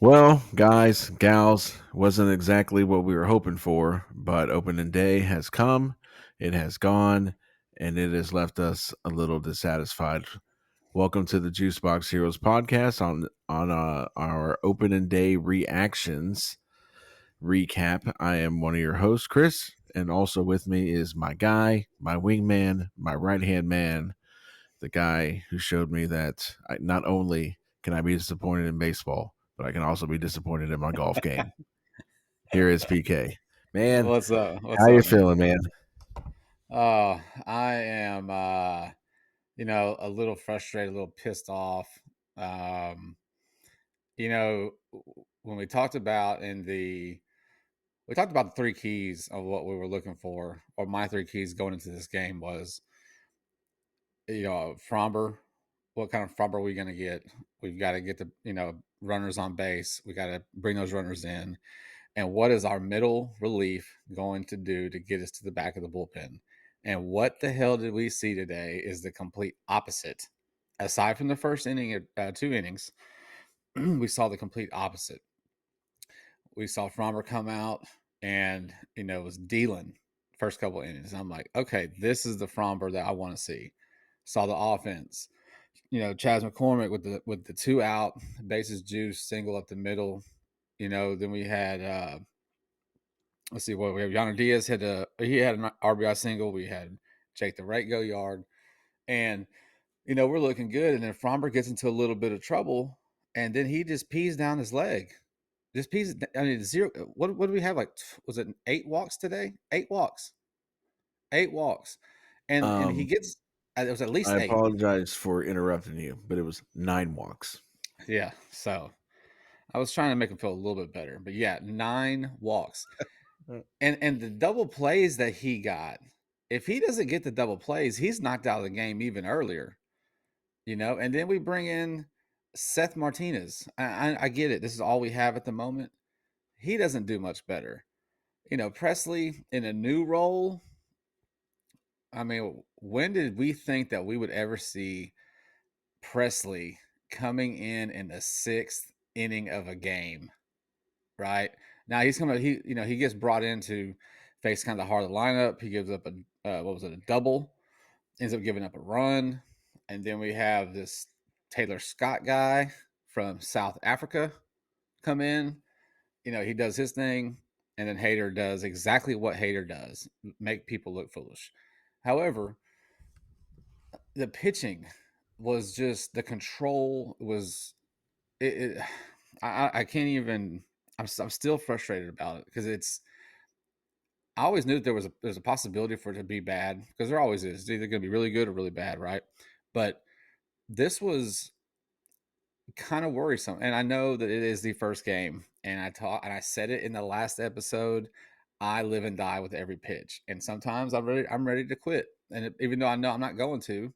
Well, guys, gals, wasn't exactly what we were hoping for, but opening day has come, it has gone, and it has left us a little dissatisfied. Welcome to the Juicebox Heroes podcast on our opening day reactions recap. I am one of your hosts, Chris, and also with me is my guy, my wingman, my right hand man, the guy who showed me that not only can I be disappointed in baseball, but I can also be disappointed in my golf game. Here is PK. Man, What's up? What's how you up, man? feeling, man? I am a little frustrated, a little pissed off. Um, when we talked about the three keys of what we were looking for, or my three keys going into this game was, Fromber. What kind of Fromber are we gonna get? We've got to get the, runners on base. We got to bring those runners in. And what is our middle relief going to do to get us to the back of the bullpen? And what the hell did we see today is the complete opposite. Aside from the first inning, two innings, we saw the complete opposite. We saw Frommer come out and, was dealing first couple innings. I'm like, okay, this is the Fromber that I want to see. Saw the offense. Chas McCormick with the two out, bases juice, single up the middle. Then we had let's see what we have. Yonder Diaz had an RBI single. We had Jake the right go yard, and we're looking good. And then Fromber gets into a little bit of trouble, and then he just pees down his leg. Just pees. I mean, zero. What do we have? Like, was it 8 walks today? 8 walks. 8 walks, and he Um, gets. It was at least I eight. apologize for interrupting you, but it was 9 walks. Yeah. So I was trying to make him feel a little bit better, but yeah, 9 walks. And the double plays that he got, if he doesn't get the double plays, he's knocked out of the game even earlier, And then we bring in Seth Martinez. I get it. This is all we have at the moment. He doesn't do much better. Presley in a new role. I mean, when did we think that we would ever see Presley coming in the sixth inning of a game? Right now, he's coming. He gets brought in to face kind of the heart of the lineup. He gives up a double, ends up giving up a run, and then we have this Taylor Scott guy from South Africa come in. He does his thing, and then Hader does exactly what Hader does: make people look foolish. However, the pitching was just the control was it. I can't even. I'm still frustrated about it because I always knew that there's a possibility for it to be bad because there always is. It's either going to be really good or really bad, right? But this was kind of worrisome, and I know that it is the first game, and I said it in the last episode. I live and die with every pitch, and sometimes I'm ready to quit, and even though I know I'm not going to,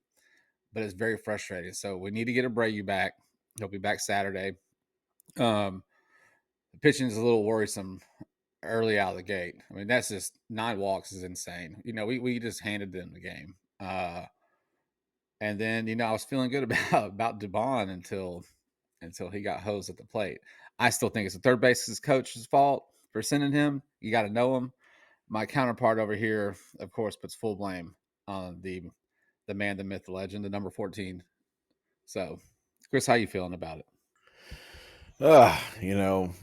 but it's very frustrating. So we need to get Abreu back. He'll be back Saturday. Um, the pitching is a little worrisome early out of the gate. I mean, that's just 9 walks is insane. We just handed them the game. And then I was feeling good about Dubon until he got hosed at the plate. I still think it's the third base's coach's fault for sending him. You got to know him. My counterpart over here, of course, puts full blame on the man, the myth, the legend, the number 14. So, Chris, how you feeling about it? Uh, you know,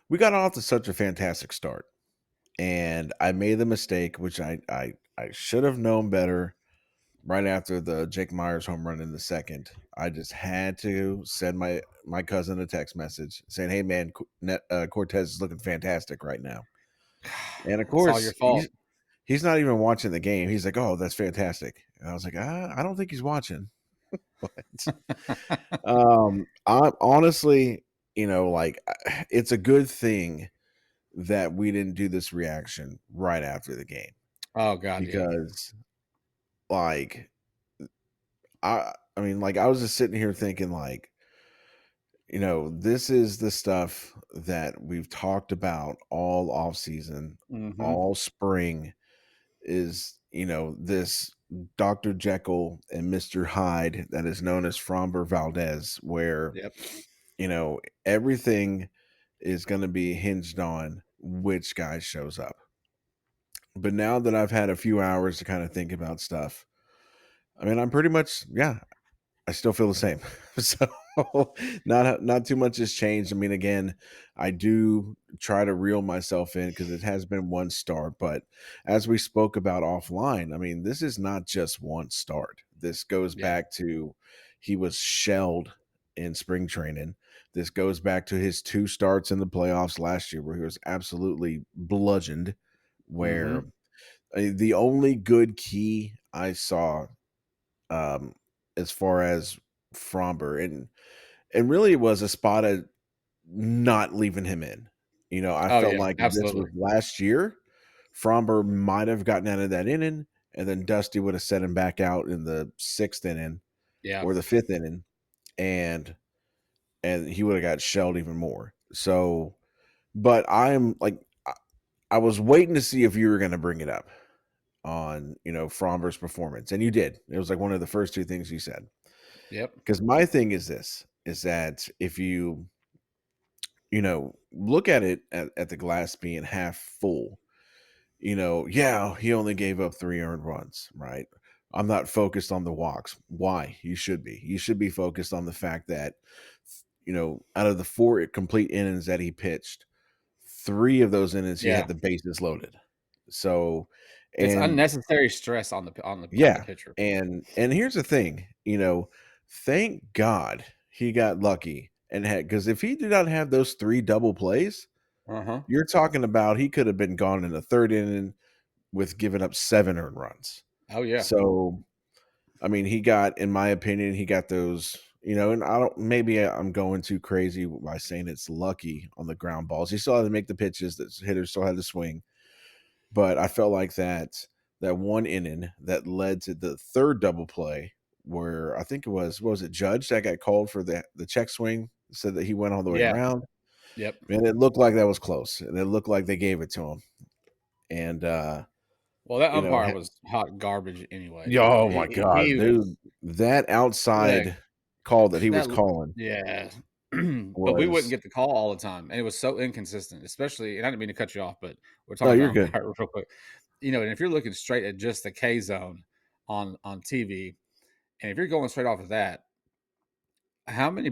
we got off to such a fantastic start, and I made the mistake, which I should have known better. Right after the Jake Myers home run in the second, I just had to send my cousin a text message saying, "Hey man, Cortez is looking fantastic right now." And of It's all your course, fault. he's not even watching the game. He's like, "Oh, that's fantastic." And I was like, I don't think he's watching." But I honestly, like it's a good thing that we didn't do this reaction right after the game Oh God, yeah. because like I mean, like I was just sitting here thinking like, this is the stuff that we've talked about all off season, Mm-hmm. all spring is, this Dr. Jekyll and Mr. Hyde that is known as Fromber Valdez, where, Yep. everything is going to be hinged on which guy shows up. But now that I've had a few hours to kind of think about stuff, I mean, I'm pretty much, yeah, I still feel the same. So not too much has changed. I mean, again, I do try to reel myself in because it has been one start. But as we spoke about offline, I mean, this is not just one start. This goes Yeah. back to he was shelled in spring training. This goes back to his two starts in the playoffs last year where he was absolutely bludgeoned. Where Mhm. the only good key I saw um, as far as Fromber, and really it was a spot of not leaving him in. I Oh, felt yeah, like if this absolutely. was last year, Fromber might have gotten out of that inning, and then Dusty would have set him back out in the sixth inning Yeah. or the fifth inning, and he would have got shelled even more. So, but I'm like, I was waiting to see if you were going to bring it up on Fromber's performance, and you did. It was like one of the first two things you said. Yep. Because my thing is this: is that if you look at it at the glass being half full, yeah, he only gave up 3 earned runs, right? I'm not focused on the walks. Why? You should be. You should be focused on the fact that out of the four complete innings that he pitched, three of those innings he Yeah. had the bases loaded. So, It's and unnecessary stress on the yeah, pitcher. and here's the thing, thank God he got lucky and had, because if he did not have those three double plays, Uh-huh. you're talking about he could have been gone in the third inning with giving up 7 earned runs. Oh, yeah. So, I mean, he got, in my opinion, he got those, and I don't, maybe I'm going too crazy by saying it's lucky on the ground balls. He still had to make the pitches that hitters still had to swing. But I felt like that one inning that led to the third double play where I think it was, what was it, Judge that got called for the check swing, said that he went all the way Yeah. around. Yep. Man, it looked like that was close, and it looked like they gave it to him. And Well, that you know, umpire was hot garbage anyway. yeah, oh my He god, was dude, that that outside call that he was that calling yeah. But we wouldn't was, get the call all the time, and it was so inconsistent, especially, and I didn't mean to cut you off, but we're no, talking you're about good. umpire real quick. And if you're looking straight at just the K zone on TV, and if you're going straight off of that, how many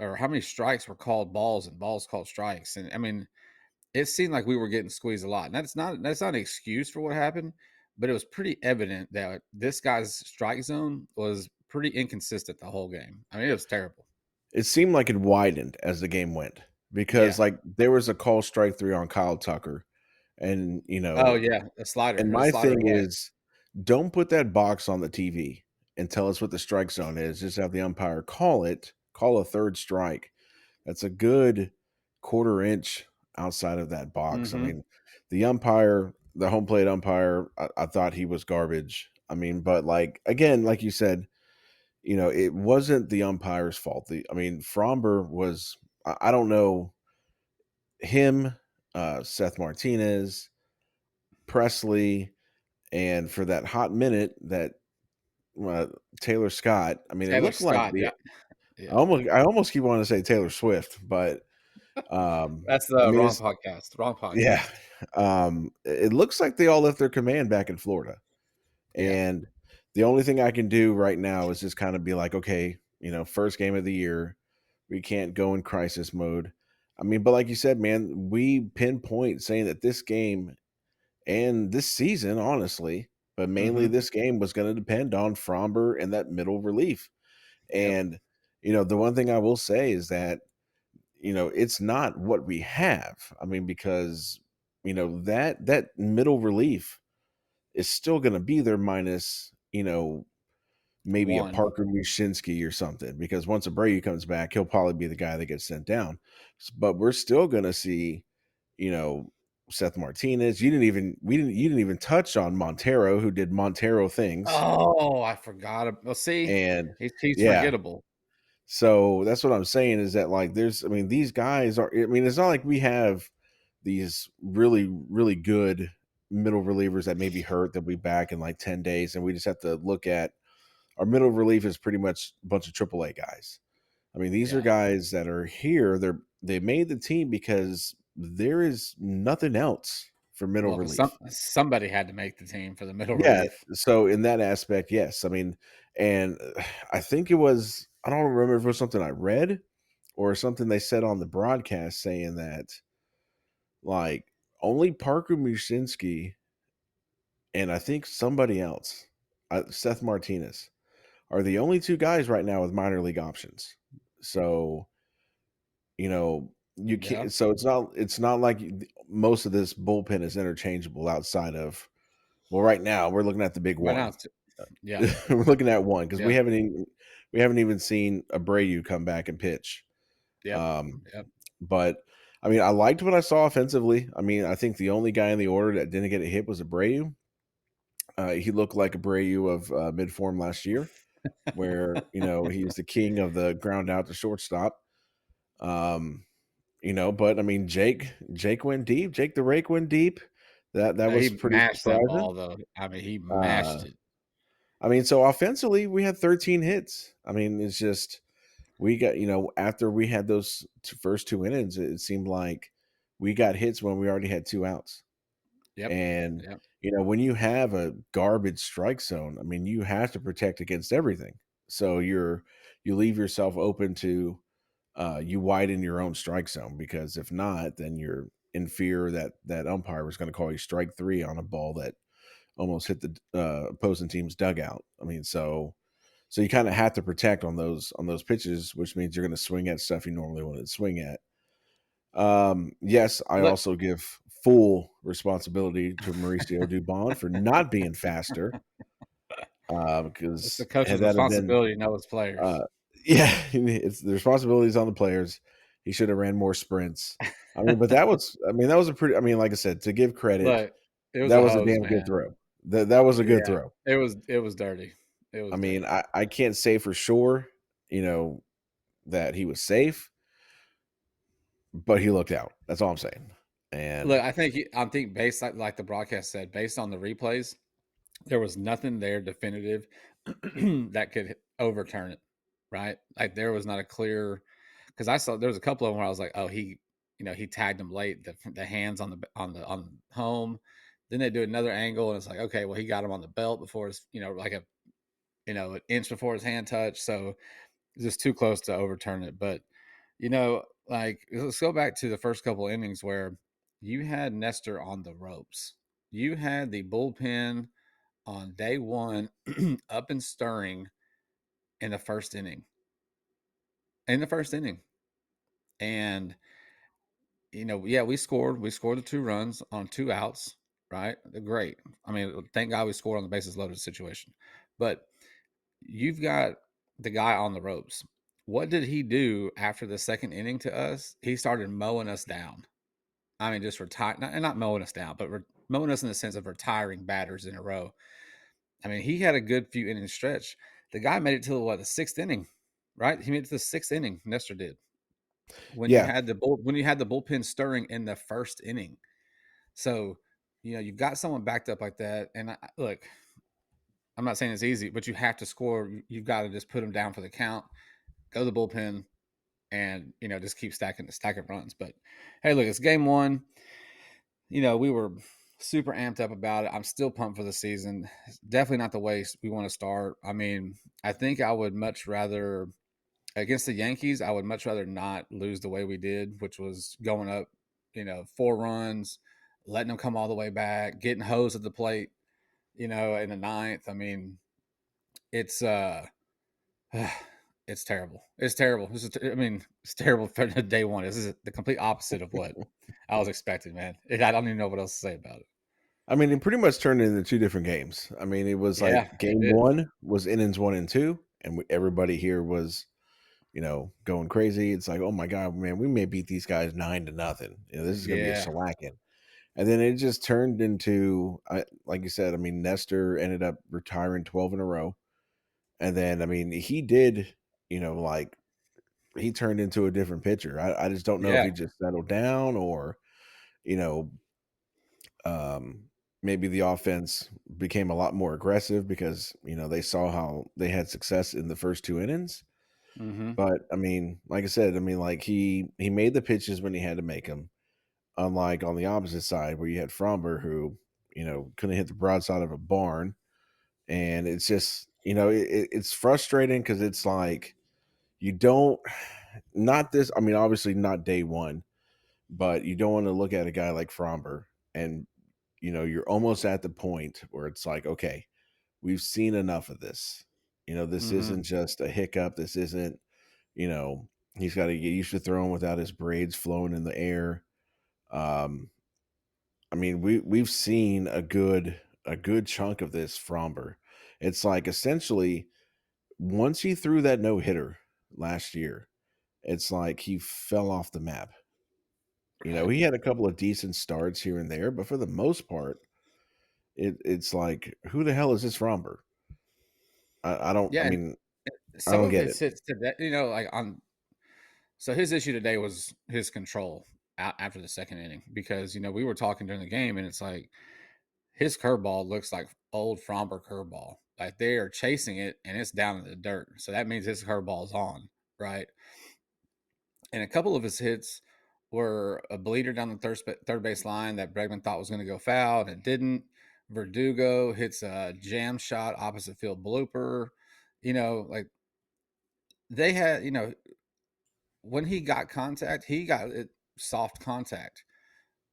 or how many strikes were called balls and balls called strikes? And I mean, it seemed like we were getting squeezed a lot. And that's not an excuse for what happened, but it was pretty evident that this guy's strike zone was pretty inconsistent the whole game. I mean, it was terrible. It seemed like it widened as the game went because, Yeah. like, there was a call strike three on Kyle Tucker, and Oh yeah, a slider. and It was a my slider thing away. is, don't put that box on the TV and tell us what the strike zone is. Just have the umpire call it, call a third strike. That's a good quarter inch outside of that box. I Hmm. mean, the umpire, the home plate umpire, I thought he was garbage. I mean, but like, again, like you said, it wasn't the umpire's fault. I mean, Fromber was, I don't know, him, Seth Martinez, Presley, and for that hot minute that uh, Taylor Scott. I mean, it Taylor looked like Scott. Yeah. Yeah. I almost keep wanting to say Taylor Swift, but That's I the mean, wrong it's, podcast. Wrong yeah, podcast. it looks like they all left their command back in Florida, Yeah. and the only thing I can do right now is just kind of be like, okay, first game of the year, we can't go in crisis mode. I mean, but like you said, man, we pinpoint saying that this game and this season, honestly, but mainly Hmm. this game was going to depend on Fromber and that middle relief. Yep. And, the one thing I will say is that, it's not what we have. I mean, because, that middle relief is still going to be there minus, maybe a One. Parker Mushinski or something, because once a Brady comes back, he'll probably be the guy that gets sent down. But we're still going to see, you know, Seth Martinez. You didn't even touch on Montero, who did Montero things. Oh, I forgot. Well, see, And he's yeah, forgettable. so that's what I'm saying is that, like, I mean, these guys are, I mean, it's not like we have these really, really good middle relievers that may be hurt that we back in like 10 days. And we just have to look at our middle relief is pretty much a bunch of AAA guys. I mean, these are Yeah. guys that are here. They made the team because there is nothing else for middle Well, because relief. somebody had to make the team for the middle Yeah, relief. so in that aspect, yes. I mean, and I think it was I don't remember if it was something I read or something they said on the broadcast saying that like only Parker Musinski and I think somebody else, Seth Martinez, are the only two guys right now with minor league options. So you Yeah. can't. So it's not like most of this bullpen is interchangeable outside of well, right now we're looking at the big Right now, one. yeah, We're looking at one because yeah, we haven't even seen Abreu come back and pitch. yep, Um, yep. but I mean, I liked what I saw offensively. I mean, I think the only guy in the order that didn't get a hit was Abreu. He looked like Abreu of mid form last year, where he's the king of the ground out to shortstop. Um, but I mean, Jake went deep. Jake the Rake went deep. That was He pretty mashed that surprising. ball though. I mean, he Uh, mashed it. I mean, so offensively, we had 13 hits. I mean, it's just we got after we had those first two innings, it seemed like we got hits when we already had two outs. Yep, And yep. when you have a garbage strike zone, I mean, you have to protect against everything. So you leave yourself open to you widen your own strike zone because if not, then you're in fear that that umpire was going to call you strike three on a ball that almost hit the opposing team's dugout. I mean, so you kind of have to protect on those pitches, which means you're going to swing at stuff you normally wouldn't swing at. Yes, I Look, also give full responsibility to Mauricio Dubon for not being faster it's the because had coach's that have been responsibility to know his players. uh, yeah, it's the responsibilities on the players. He should have ran more sprints. I mean, but that was a pretty. I mean, like I said, to give credit, Look, it was that a was a hose, damn good man. throw. That was a good Yeah, throw. it was dirty. It I was mean, dirty. I can't say for sure, you know, that he was safe, but he looked out. That's all I'm saying. Look, And I think based like the broadcast said, based on the replays, there was nothing there definitive that could overturn it, right? Like there was not a clear because I saw there was a couple of them where I was like, oh, he tagged him late, the hands on home. Then they do another angle, and it's like, okay, well, he got him on the belt before his, like an inch before his hand touched, so it's just too close to overturn it. But like let's go back to the first couple innings where you had Nestor on the ropes. You had the bullpen on day one up and stirring in the first inning. In the first inning. And yeah, we scored the 2 runs on 2 outs, right? Great. I mean, thank God we scored on the bases loaded situation. But you've got the guy on the ropes. What did he do after the second inning to us? He started mowing us down. I mean, just retire, not mowing us down, but mowing us in the sense of retiring batters in a row. I mean, he had a good few inning stretch. The guy made it to the sixth inning, right? He made it to the sixth inning. Nestor did when you yeah, had the bullpen stirring in the first inning. So you've got someone backed up like that. And look, I'm not saying it's easy, but you have to score. You've got to just put them down for the count, go to the bullpen, and just keep stacking runs. But hey, look, it's game one. We were super amped up about it. I'm still pumped for the season. It's definitely not the way we want to start. I mean, I think I would much rather against the Yankees, I would much rather not lose the way we did, which was going up, 4 runs, letting them come all the way back, getting hosed at the plate, in the ninth. I mean, it's it's terrible. It's terrible. I mean, it's terrible for the day one. This is the complete opposite of what I was expecting, man. I don't even know what else to say about it. I mean, it pretty much turned into two different games. I mean, it was like Yeah, it game did. one was innings one and two, and everybody here was going crazy. It's like, oh my god, man, we may beat these guys 9-0. This is going to be a Yeah, shellacking. And then it just turned into, like you said, I mean, Nestor ended up retiring 12 in a row. And then, I mean, he did, like he turned into a different pitcher. I just don't know if yeah, he just settled down or, you know, um, maybe the offense became a lot more aggressive because, they saw how they had success in the first two innings. Mm-hmm. But I mean, like I said, I mean, like he made the pitches when he had to make them. Unlike on the opposite side where you had Fromber who, couldn't hit the broadside of a barn. And it's just, it's frustrating because it's like you don't not this. I mean, obviously not day one, but you don't want to look at a guy like Fromber and you're almost at the point where it's like, okay, we've seen enough of this. This Mm-hmm. isn't just a hiccup. This isn't, you know, he's got to get used to throwing without his braids flowing in the air. Um, I mean, we've seen a good chunk of this Fromber. It's like essentially once he threw that no hitter last year, it's like he fell off the map. Right. He had a couple of decent starts here and there, but for the most part, it's like, who the hell is this Fromber? I don't. I Yeah, and mean, I some don't of get it it. sits today, like on. So his issue today was his control after the second inning because we were talking during the game and it's like his curveball looks like old Fromber curveball. Like they are chasing it and it's down in the dirt, so that means his curveball is on, right? And a couple of his hits were a bleeder down the third base line that Bregman thought was going to go foul and it didn't. Verdugo hits a jam shot opposite field blooper. Like they had, when he got contact, he got it soft contact.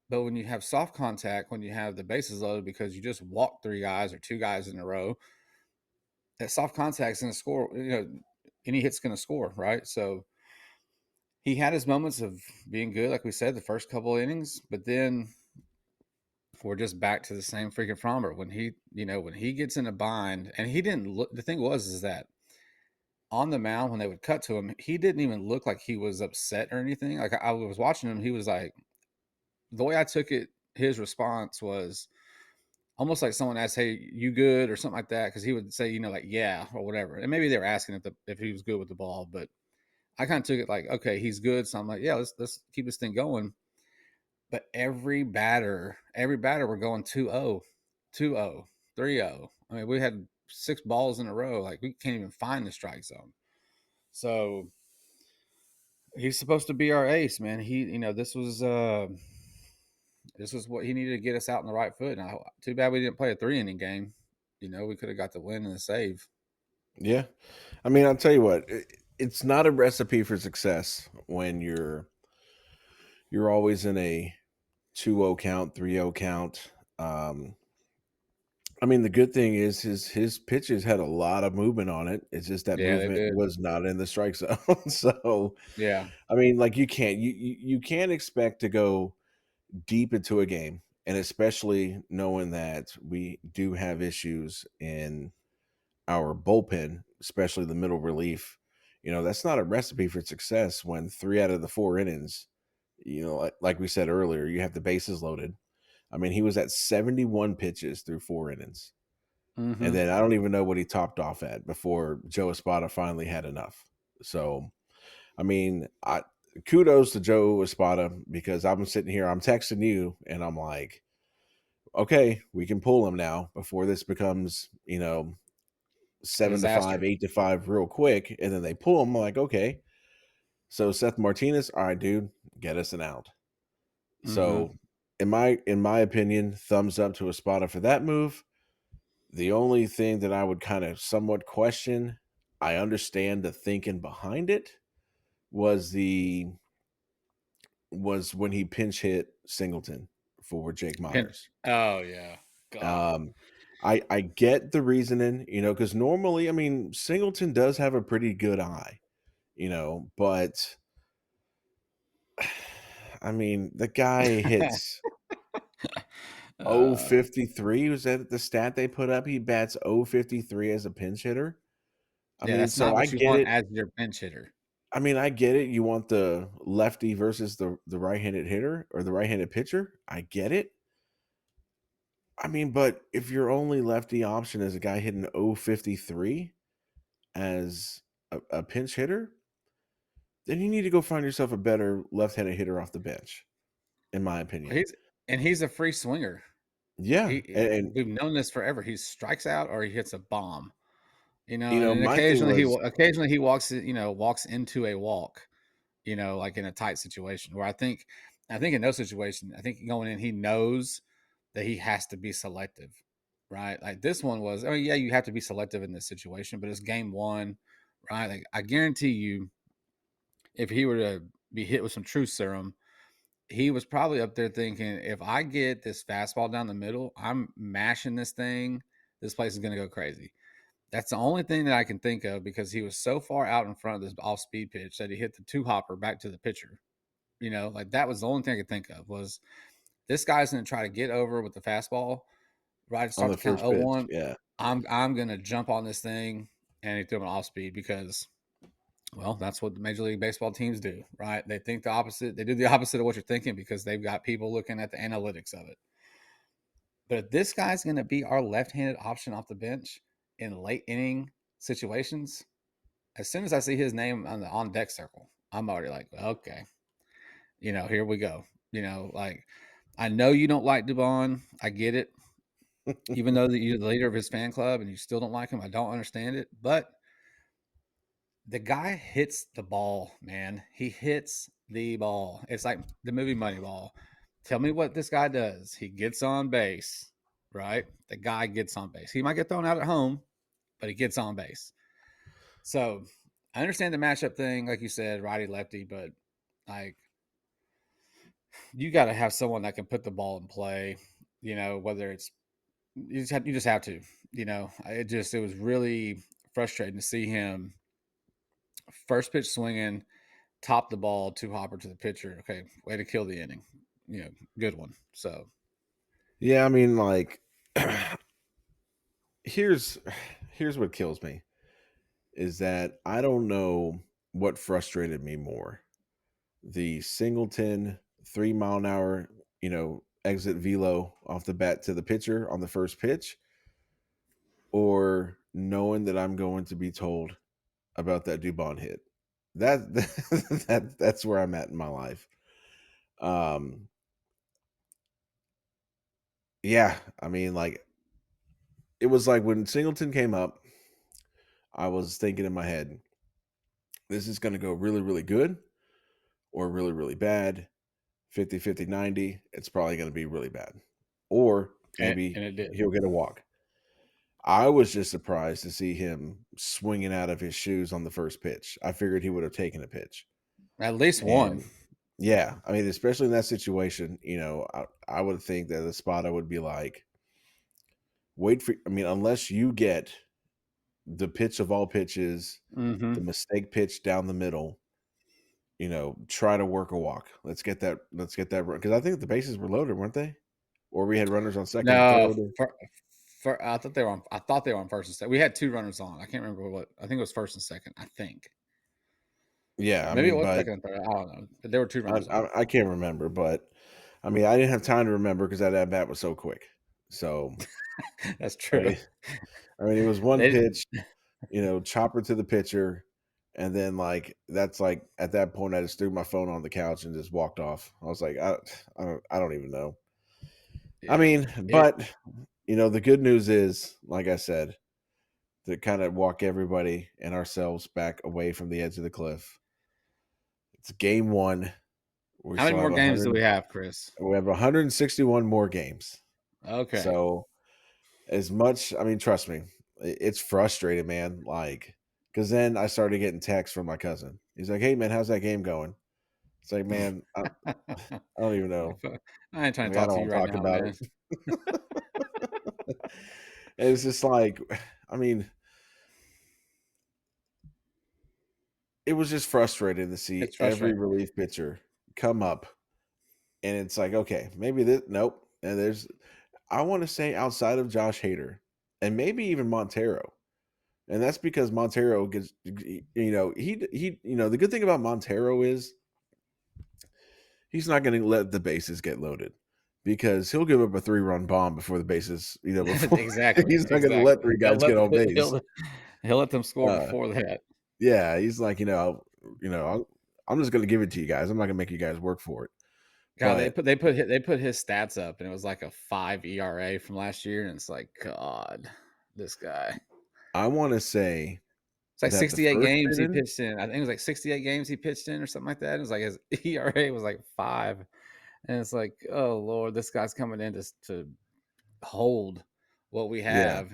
But when you have soft contact, when you have the bases loaded because you just walk three guys or two guys in a row, that soft contact's going to score. Any hit's going to score, right? So he had his moments of being good, like we said, the first couple of innings, but then we're just back to the same freaking Fromber. When he gets in a bind, and he didn't look. The thing was, is that on the mound when they would cut to him, he didn't even look like he was upset or anything. Like I was watching him, he was like, the way I took it, his response was almost like someone asked, "Hey, you good?" or something like that, because he would say, like "yeah" or whatever, and maybe they were asking if he was good with the ball, but I kind of took it like, okay, he's good, so I'm like, yeah, let's keep this thing going. But every batter, we're going 2-0, 2-0, 3-0. I mean, we had six balls in a row, like we can't even find the strike zone. So he's supposed to be our ace, man. This was what he needed to get us out in the right foot. And too bad we didn't play a 3 inning game. We could have got the win and the save. Yeah, I mean, I'll tell you what. It's not a recipe for success when you're always in a 2-0 count, 3-0 count. I mean, the good thing is his pitches had a lot of movement on it. It's just that Yeah, they movement did. was not in the strike zone. So, Yeah. I mean, like you can't expect to go deep into a game, and especially knowing that we do have issues in our bullpen, especially the middle relief. That's not a recipe for success when 3 out of the 4 innings, like we said earlier, you have the bases loaded. I mean, he was at 71 pitches through 4 innings. And Mm-hmm. then I don't even know what he topped off at before Joe Espada finally had enough. So, I mean, kudos to Joe Espada because I'm sitting here, I'm texting you, and I'm like, okay, we can pull him now before this becomes, A 7-5, disaster. 8-5 real quick. And then they pull him. I'm like, okay. So Seth Martinez, all right, dude, get us an out. Mm-hmm. So in my opinion, thumbs up to Espada for that move. The only thing that I would kind of somewhat question, I understand the thinking behind it, was the was when he pinch hit Singleton for Jake Myers. Oh yeah. God. Um, I get the reasoning, because normally, I mean, Singleton does have a pretty good eye, but I mean, the guy hits Uh, 053. Was that the stat they put up? He bats 053 as a pinch hitter. I yeah, mean, that's so not I what you get want it. as your pinch hitter. I mean, I get it. You want the lefty versus the right-handed hitter or the right-handed pitcher. I get it. I mean, but if your only lefty option is a guy hitting 053 as a pinch hitter, then you need to go find yourself a better left-handed hitter off the bench, in my opinion. He's a free swinger. Yeah, He and we've known this forever. He strikes out or he hits a bomb. And My thing was occasionally he walks into a walk, like in a tight situation where I think in those situations, I think going in, he knows that he has to be selective, right? Like this one was, oh yeah, you have to be selective in this situation, but it's game one, right? Like I guarantee you, if he were to be hit with some truth serum, he was probably up there thinking, if I get this fastball down the middle, I'm mashing this thing. This place is going to go crazy. That's the only thing that I can think of because he was so far out in front of this off speed pitch that he hit the two hopper back to the pitcher. Like that was the only thing I could think of was this guy's going to try to get over with the fastball, right? To on start the the count first oh pitch. 1. Yeah. I'm going to jump on this thing, and he threw him an off speed because, well, that's what the Major League Baseball teams do, right? They think the opposite. They do the opposite of what you're thinking because they've got people looking at the analytics of it. But if this guy's going to be our left-handed option off the bench in late inning situations, as soon as I see his name on the on deck circle, I'm already like, okay, here we go. Like I know you don't like Dubon. I get it. Even though that you're the leader of his fan club and you still don't like him, I don't understand it. But the guy hits the ball, man. He hits the ball. It's like the movie Moneyball. Tell me what this guy does. He gets on base, right? The guy gets on base. He might get thrown out at home, but he gets on base. So I understand the matchup thing, like you said, righty lefty, but like you got to have someone that can put the ball in play. Whether it's you just have to. It was really frustrating to see him first pitch swinging, top the ball, two hopper to the pitcher. Okay, way to kill the inning. Good one. So Yeah, like here's here's what kills me is that I don't know what frustrated me more. The Singleton 3 mile an hour, exit velo off the bat to the pitcher on the first pitch, or knowing that I'm going to be told about that Dubon hit. That that's where I'm at in my life. Um yeah, like it was like when Singleton came up, I was thinking in my head, this is going to go really, really good or really, really bad. 50-50, 90. It's probably going to be really bad. Or and maybe it did he'll get a walk. I was just surprised to see him swinging out of his shoes on the first pitch. I figured he would have taken a pitch. at least one. And yeah, especially in that situation, I would think that the spotter would be like, wait for, unless you get the pitch of all pitches, Mm-hmm. the mistake pitch down the middle, try to work a walk. Let's get that run. Because I think the bases were loaded, weren't they? Or we had runners on second and No, third. I thought they were on. I thought they were on first and second. We had two runners on. I can't remember what. I think it was first and second. I think Yeah, maybe it was but second and third. I don't know. But there were two runners on. I can't remember. But I didn't have time to remember because that at bat was so quick. So That's I true. mean, it was one They pitch, chopper to the pitcher, and then like that's like at that point I just threw my phone on the couch and just walked off. I was like, I don't even know. yeah. It. But the good news is, like I said, to kind of walk everybody and ourselves back away from the edge of the cliff. It's game one. We How many still have more games do 100. we have, Chris? We have 161 more games. Okay. So as much, trust me, it's frustrating, man. Like, because then I started getting texts from my cousin. He's like, "Hey, man, how's that game going?" It's like, man, I don't even know. I ain't trying to I talk don't to want you to right talk now, about man. it. And it's just like, I mean, it was just frustrating to see It's every frustrating. relief pitcher come up, and it's like, okay, maybe this, nope. And I want to say outside of Josh Hader, and maybe even Montero, and that's because Montero gets, the good thing about Montero is he's not going to let the bases get loaded because he'll give up a 3-run bomb before the bases, before Exactly. he's not going to let Exactly. three He'll guys let get on base. he'll let them score Uh, before that. yeah, he's like, I'm just going to give it to you guys. I'm not going to make you guys work for it. God, But they put his stats up, and it was like a 5 ERA from last year, and it's like, God, this guy. I want to say It's like that the 68 first games he inning, pitched in. I think it was like 68 games he pitched in or something like that. It was like his ERA was like 5. And it's like, oh Lord, this guy's coming in to hold what we yeah, have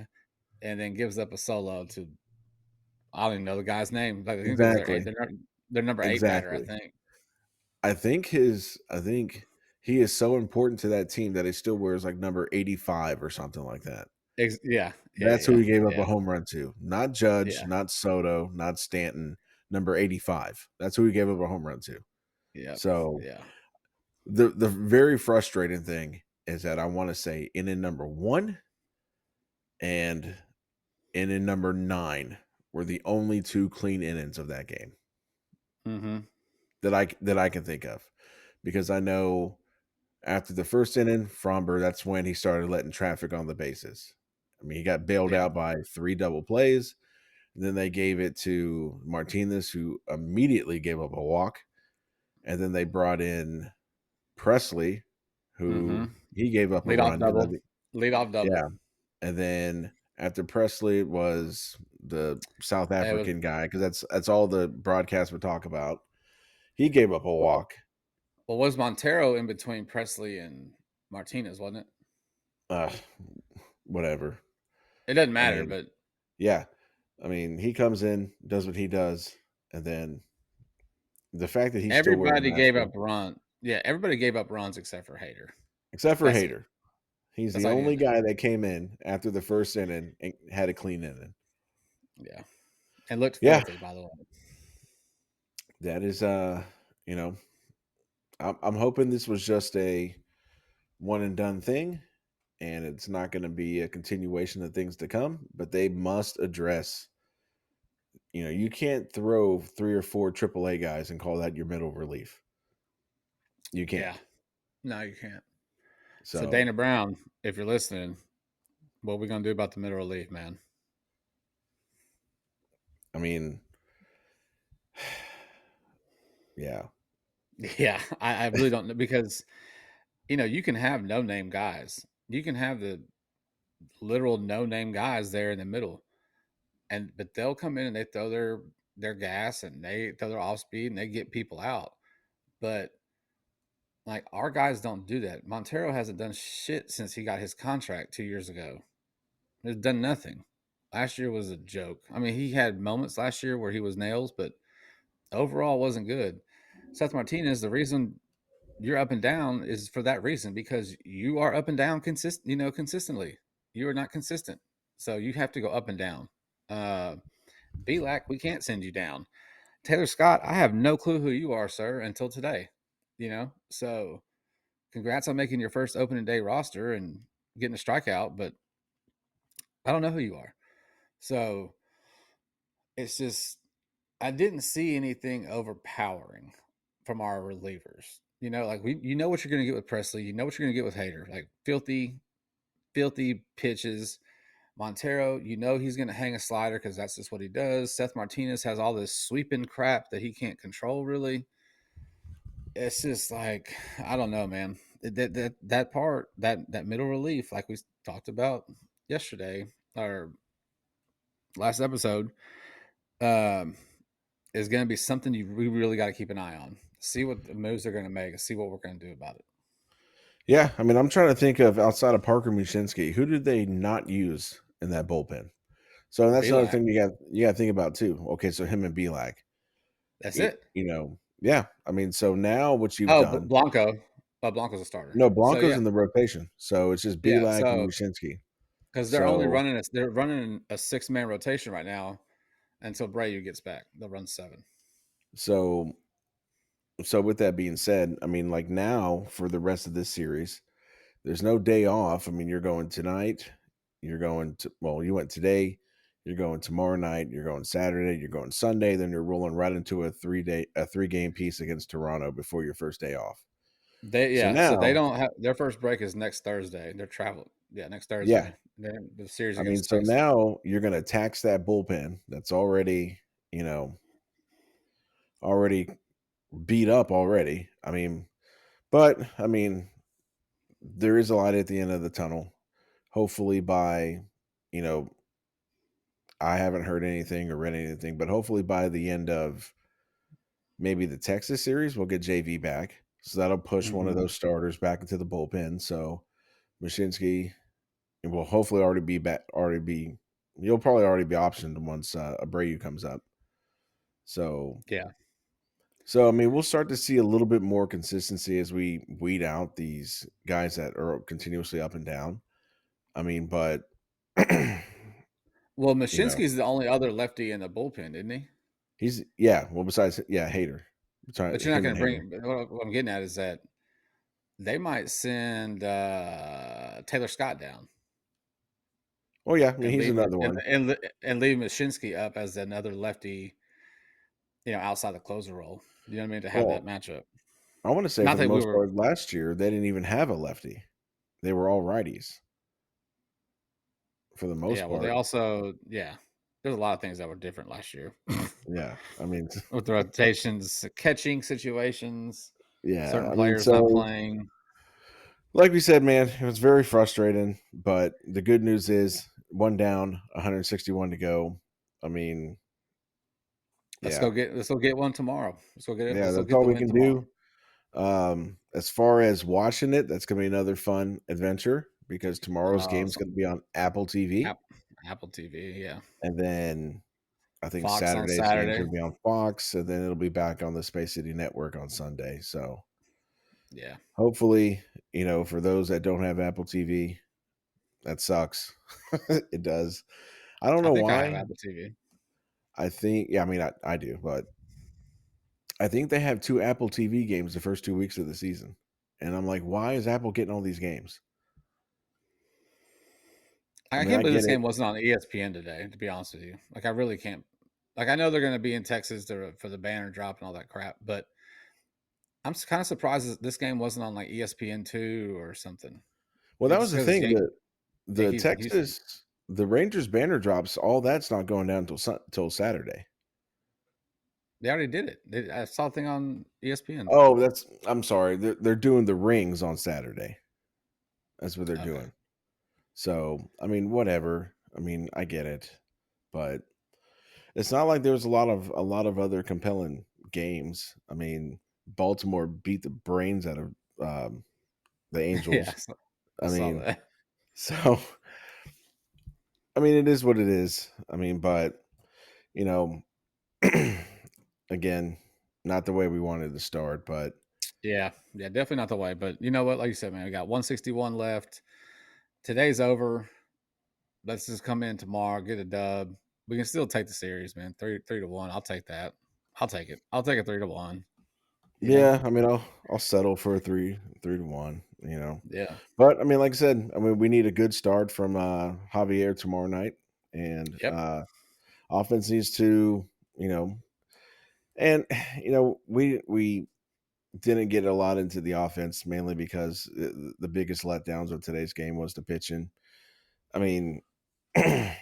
and then gives up a solo to I don't even know the guy's name. Like, I think it was exactly, their number 8 batter, I exactly. think. I think he is so important to that team that he still wears like number 85 or something like that. Yeah, yeah, That's who yeah, he gave up a yeah, home run to. Not Judge, yeah. not Soto, not Stanton, number 85. That's who he gave up a home run to. Yep. So Yeah. the very frustrating thing is that I want to say inning number 1 and inning number 9 were the only 2 clean innings of that game Mhm. that I can think of. Because I know after the first inning, Fromber, that's when he started letting traffic on the bases. I mean, he got bailed Yeah. out by 3 double plays. Then they gave it to Martinez, who immediately gave up a walk. And then they brought in Presley, who Mhm. he gave up a Leadoff run because I double. think, Leadoff yeah. double. And then after Presley it was the South It was African guy because that's all the broadcast would talk about. He gave up a well, walk. was Montero in between Presley and Martinez, wasn't it? Uh, whatever. It doesn't I matter, mean, but yeah. I mean, he comes in, does what he does, and then the fact that he's still wearing a everybody mask, gave up run. Yeah, everybody gave up runs except for Hater. except for That's it. Hader. He's That's the all you only need to know. guy that came in after the first inning and had a clean inning. Yeah. And looked Yeah, filthy, by the way. that is you know, I'm hoping this was just a one and done thing and it's not going to be a continuation of things to come, but they must address, you can't throw 3 or 4 AAA guys and call that your middle relief. You Yeah. can't. No, you can't. So So, Dana Brown, if you're listening, what are we gonna do about the middle relief, man? I mean, yeah. Yeah, I really don't know because you can have no name guys. You can have the literal no name guys there in the middle, but they'll come in and they throw their gas and they throw their off speed and they get people out. But like our guys don't do that. Montero hasn't done shit since he got his contract 2 years ago. He's done nothing. Last year was a joke. I mean, he had moments last year where he was nails, but overall wasn't good. Seth Martinez, the reason you're up and down is for that reason because you are up and down consistently. You are not consistent. So you have to go up and down. Uh Belak, we can't send you down. Taylor Scott, I have no clue who you are, sir, until today. So congrats on making your first opening day roster and getting a strikeout, but I don't know who you are. So it's just I didn't see anything overpowering from our relievers. Like you know what you're gonna get with Presley, you know what you're gonna get with Hader. Like filthy pitches. Montero, he's gonna hang a slider because that's just what he does. Seth Martinez has all this sweeping crap that he can't control really. It's just like I don't know, man. That part, that middle relief, like we talked about yesterday or last episode, um, is going to be something we really got to keep an eye on. See what the moves they're going to make, and see what we're going to do about it. Yeah, I mean, I'm trying to think of outside of Parker Mushinski, who did they not use in that bullpen? So that's another Belak, thing you got to think about too. Okay, so him and Belak, that's it. yeah. I mean, so now what you've Oh, done, Blanco, Blanco's a starter. no, So Blanco's yeah, in the rotation, so it's just yeah. Belak and So Mushinski. because So they're running a 6-man rotation right now until Brayu gets back. They'll run 7. so so with that being said, I mean, like now for the rest of this series, there's no day off. I mean, you're going tonight, you're going to well, you went today, you're going tomorrow night, you're going Saturday, you're going Sunday, then you're rolling right into a 3 game piece against Toronto before your first day off. So So they now, don't have their first break is next Thursday. They're traveling. Yeah, next yeah, Thursday. Then the series I mean, against so Texas. now you're going to tax that bullpen that's already, already beat up already. I mean, but I mean, there is a light at the end of the tunnel. Hopefully by, you know, I haven't heard anything or read anything, but hopefully by the end of maybe the Texas series, we'll get JV back. So that'll push one of Mhm. those starters back into the bullpen. So Mashinsky will hopefully already be back. You'll probably already be optioned once Abreu comes up. So Yeah. So I mean, we'll start to see a little bit more consistency as we weed out these guys that are continuously up and down. I mean, but you Well, know, Mashinsky's the only other lefty in the bullpen, isn't he? he's yeah. Well, besides Hader, But besides you're not him gonna and Hader. bring what I'm getting at is that they might send, Taylor Scott down Oh yeah, I mean and he's leave another one. and leave Mashinsky up as another lefty, outside the closer role. You know what I mean? To have that Well, matchup. I want to say Not for the that we most were part, last year they didn't even have a lefty; they were all righties for the yeah, most well, they part. also there's a lot of things that were different last year Yeah, I mean, with the rotations, catching situations, yeah, certain I mean, players not so playing. like we said, man, it was very frustrating. But the good news is one down, 161 to go. I mean, yeah, Let's go get one tomorrow. yeah, Let's go that's get all the we win can tomorrow. do. As far as watching it, that's gonna be another fun adventure because tomorrow's game's So gonna be on Apple TV, App, Apple TV, yeah. and then I think Fox on Saturday's game's Saturday. gonna be on Fox, and then it'll be back on the Space City Network on Sunday. So Yeah. hopefully, for those that don't have Apple TV, that sucks. It does. I don't I know think I have why. Apple TV. I think, yeah, I mean, I do, but I think they have two Apple TV games the first 2 weeks of the season, and I'm like, why is Apple getting all these games? I I mean, can't I believe get this it. game wasn't on ESPN today, to be honest with you. Like I really can't like I know they're gonna be in Texas for the banner drop and all that crap, but I'm kind of surprised that this game wasn't on like ESPN2 or something. Well, that It's was just the because it's thing that the Yankees in Houston. Texas, the Rangers banner drops, all that's not going down till Saturday. They already did it. I saw a thing on ESPN. Oh, I'm sorry. They're doing the rings on Saturday. That's what they're Okay. doing. So, I mean, whatever. I mean, I get it, but it's not like there's a lot of other compelling games. I mean, Baltimore beat the brains out of the Yeah, Angels. I I saw mean, that. so I mean, it is what it is. I mean, but you know, again, not the way we wanted to start, but Yeah, yeah, definitely not the way. But you know what? Like you said, man, we got 161 left. Today's over. Let's just come in tomorrow, get a dub. We can still take the series, man. Three to one. I'll take that. I'll take it. I'll take a 3-1. You know? yeah, I mean, I'll settle for a 3-1. Yeah. But I mean, like I said, I mean, we need a good start from Javier tomorrow night, and Yep. offense needs to, you know, and we didn't get a lot into the offense mainly because the biggest letdowns of today's game was the pitching. I mean, I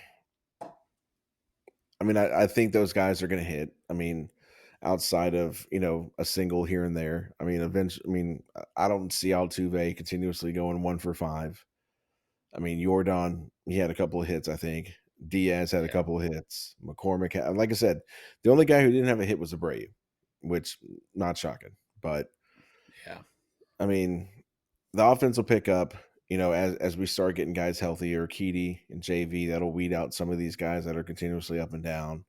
think those guys are going to hit. I mean, outside of a single here and there. I mean, eventually. I mean, I don't see Altuve continuously going 1 for 5. I mean, Jordan, he had a couple of hits. I think Diaz had a Yeah. couple of hits. McCormick, like I said, the only guy who didn't have a hit was Abreu, which not shocking. But Yeah. I mean, the offense will pick up. As we start getting guys healthier, Keedy and JV, that'll weed out some of these guys that are continuously up and down.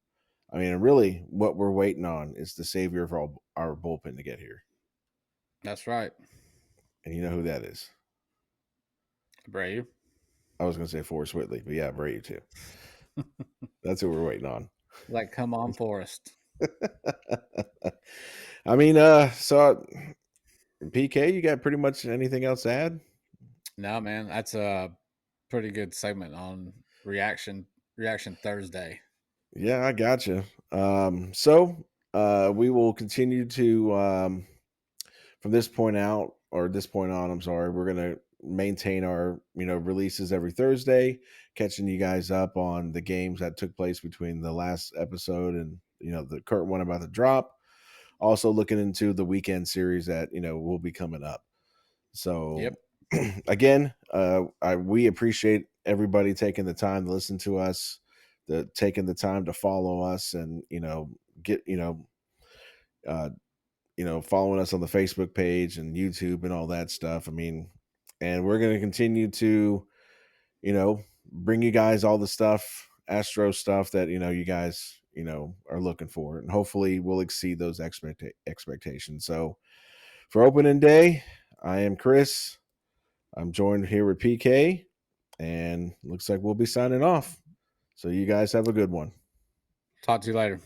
I mean, really, what we're waiting on is the savior of our bullpen to get here, That's right. and you know who that is. Brave. I was going to say Forrest Whitley, but yeah, Brady too. That's who we're waiting on. Like, come on, Forrest. I mean, so PK, you got pretty much anything else to add? No, man, that's a pretty good segment on reaction Thursday. Yeah, I got you. So we will continue to from this point out or this point on. I'm sorry, we're gonna maintain our releases every Thursday, catching you guys up on the games that took place between the last episode and the current one about to drop. Also looking into the weekend series that will be coming up. So Yep. again, we appreciate everybody taking the time to listen to us taking the time to follow us and get uh, following us on the Facebook page and YouTube and all that stuff. I mean, and we're going to continue to bring you guys all the stuff, Astro stuff that you guys are looking for, and hopefully we'll exceed those expectations. So for opening day, I am Chris. I'm joined here with PK, and looks like we'll be signing off. So you guys have a good one. Talk to you later.